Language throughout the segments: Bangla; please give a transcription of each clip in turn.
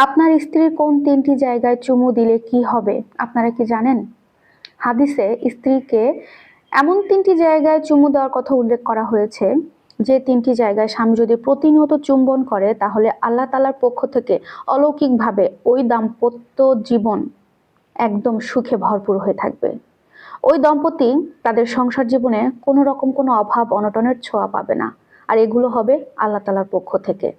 আপনার স্ত্রীর কোন তিনটি জায়গায় চুমু দিলে কি হবে আপনারা কি জানেন? হাদিসে স্ত্রীকে এমন তিনটি জায়গায় চুমু দেওয়ার কথা উল্লেখ করা হয়েছে, যে তিনটি জায়গায় স্বামী যদি প্রতিনিয়ত চুম্বন করে তাহলে আল্লাহ তাআলার পক্ষ থেকে অলৌকিকভাবে ওই দাম্পত্য জীবন একদম সুখে ভরপুর হয়ে থাকবে। ওই দম্পতি তাদের সংসার জীবনে কোনো রকম কোনো অভাব অনটনের ছোঁয়া পাবে না। আর এগুলো হবে আল্লাহ তাআলার পক্ষ থেকে।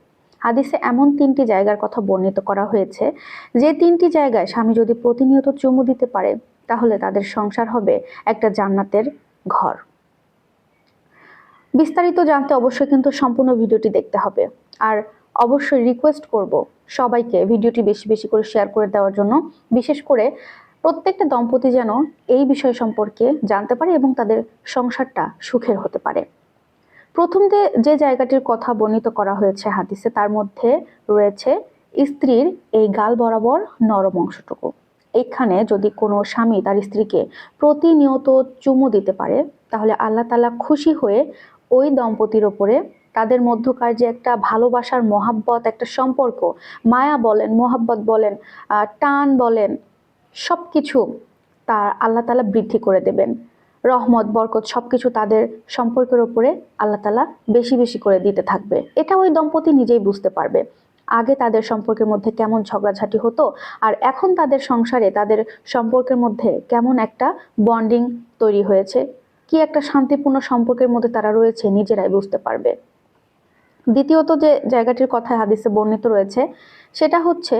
হাদিসে এমন তিনটি জায়গার কথা বর্ণিত করা হয়েছে, যে তিনটি জায়গায় স্বামী যদি প্রতিনিয়ত চুমু দিতে পারে তাহলে তাদের সংসার হবে একটা জান্নাতের ঘর। বিস্তারিত জানতে অবশ্যই কিন্তু সম্পূর্ণ ভিডিওটি দেখতে হবে। আর অবশ্যই রিকোয়েস্ট করব সবাইকে ভিডিওটি বেশি বেশি করে শেয়ার করে দেওয়ার জন্য, বিশেষ করে প্রত্যেকটা দম্পতি যেন এই বিষয় সম্পর্কে জানতে পারে এবং তাদের সংসারটা সুখের হতে পারে। প্রথম যে জায়গাটির কথা বর্ণিত করা হয়েছে হাদিসে, তার মধ্যে রয়েছে স্ত্রীর এই গাল বরাবর নরম অংশটুকু। এখানে যদি কোনো স্বামী তার স্ত্রীকে প্রতিনিয়ত চুমু দিতে পারে তাহলে আল্লাহ তাআলা খুশি হয়ে ওই দম্পতির ওপরে তাদের মধ্যকার যে একটা ভালোবাসার মহাব্বত, একটা সম্পর্ক, মায়া বলেন, মহাব্বত বলেন, টান বলেন, সব কিছু তার আল্লাহ তাআলা বৃদ্ধি করে দেবেন। রহমত বরকত সবকিছু তাদের সম্পর্কের উপরে আল্লাহ তাআলা বেশি বেশি করে দিতে থাকবে। এটা ওই দম্পতি নিজেই বুঝতে পারবে। আগে তাদের সম্পর্কের মধ্যে কেমন ঝগড়াঝাটি হতো আর এখন তাদের সংসারে তাদের সম্পর্কের মধ্যে কেমন একটা বন্ডিং তৈরি হয়েছে, কি একটা শান্তিপূর্ণ সম্পর্কের মধ্যে তারা রয়েছে, নিজেরাই বুঝতে পারবে। দ্বিতীয়ত যে জায়গাটির কথা হাদিসে বর্ণিত রয়েছে সেটা হচ্ছে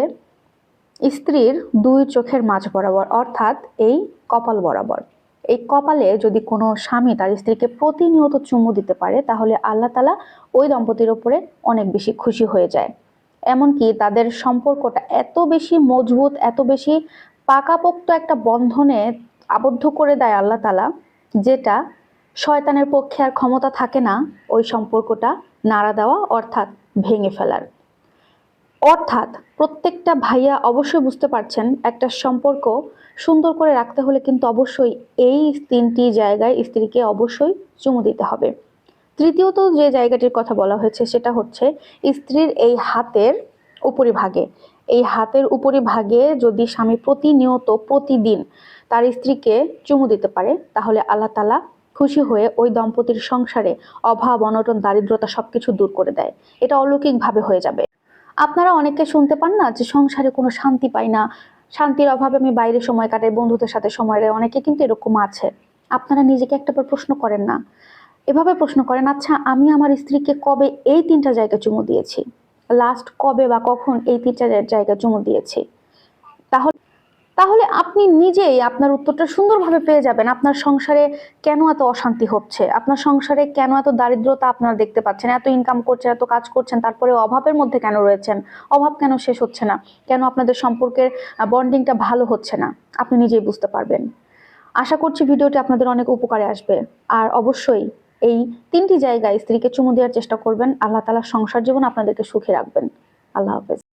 স্ত্রীর দুই চোখের মাঝ বরাবর, অর্থাৎ এই কপাল বরাবর। এই কপালে যদি কোনো স্বামী তার স্ত্রীকে প্রতিনিয়ত চুমু দিতে পারে তাহলে আল্লাহ তাআলা ওই দম্পতির উপরে অনেক বেশি খুশি হয়ে যায়। এমনকি তাদের সম্পর্কটা এত বেশি মজবুত, এত বেশি পাকাপোক্ত একটা বন্ধনে আবদ্ধ করে দেয় আল্লাহ তাআলা, যেটা শয়তানের পক্ষে আর ক্ষমতা থাকে না ওই সম্পর্কটা নাড়া দেওয়া, অর্থাৎ ভেঙে ফেলার। অর্থাৎ প্রত্যেকটা ভাইয়া অবশ্যই বুঝতে পারছেন, একটা সম্পর্ক সুন্দর করে রাখতে হলে কিন্তু অবশ্যই এই তিনটি জায়গায় স্ত্রীকে অবশ্যই চুমু দিতে হবে। তৃতীয়ত যে জায়গাটির কথা বলা হয়েছে সেটা হচ্ছে স্ত্রীর এই হাতের উপরিভাগে। এই হাতের উপরিভাগে যদি স্বামী প্রতিনিয়ত প্রতিদিন তার স্ত্রীকে চুমু দিতে পারে তাহলে আল্লাহ তাআলা খুশি হয়ে ওই দম্পতির সংসারে অভাব অনটন দারিদ্রতা সবকিছু দূর করে দেয়। এটা অলৌকিকভাবে হয়ে যাবে। আপনারা অনেকে শুনতে পান না যে সংসারে কোনো শান্তি পাই না, শান্তির অভাবে আমি বাইরে সময় কাটাই, বন্ধুদের সাথে সময় দেয়, অনেকে কিন্তু এরকম আছে। আপনারা নিজেকে একটাবার প্রশ্ন করেন না, এভাবে প্রশ্ন করেন, আচ্ছা আমি আমার স্ত্রীকে কবে এই তিনটা জায়গায় চুমু দিয়েছি, লাস্ট কবে বা কখন এই তিনটা জায়গায় চুমু দিয়েছি? তাহলে তাহলে আপনি নিজেই আপনার উত্তরটা সুন্দরভাবে পেয়ে যাবেন। আপনার সংসারে কেন এত অশান্তি হচ্ছে, আপনার সংসারে কেন এত দারিদ্রতা আপনারা দেখতে পাচ্ছেন, এত ইনকাম করছেন, এত কাজ করছেন, তারপরে অভাবের মধ্যে কেন রয়েছেন, অভাব কেন শেষ হচ্ছে না, কেন আপনাদের সম্পর্কের বন্ডিংটা ভালো হচ্ছে না, আপনি নিজেই বুঝতে পারবেন। আশা করছি ভিডিওটি আপনাদের অনেক উপকারে আসবে। আর অবশ্যই এই তিনটি জায়গায় স্ত্রীকে চুমু দেওয়ার চেষ্টা করবেন। আল্লাহ তাআলা সংসার জীবন আপনাদেরকে সুখে রাখবেন। আল্লাহ হাফেজ।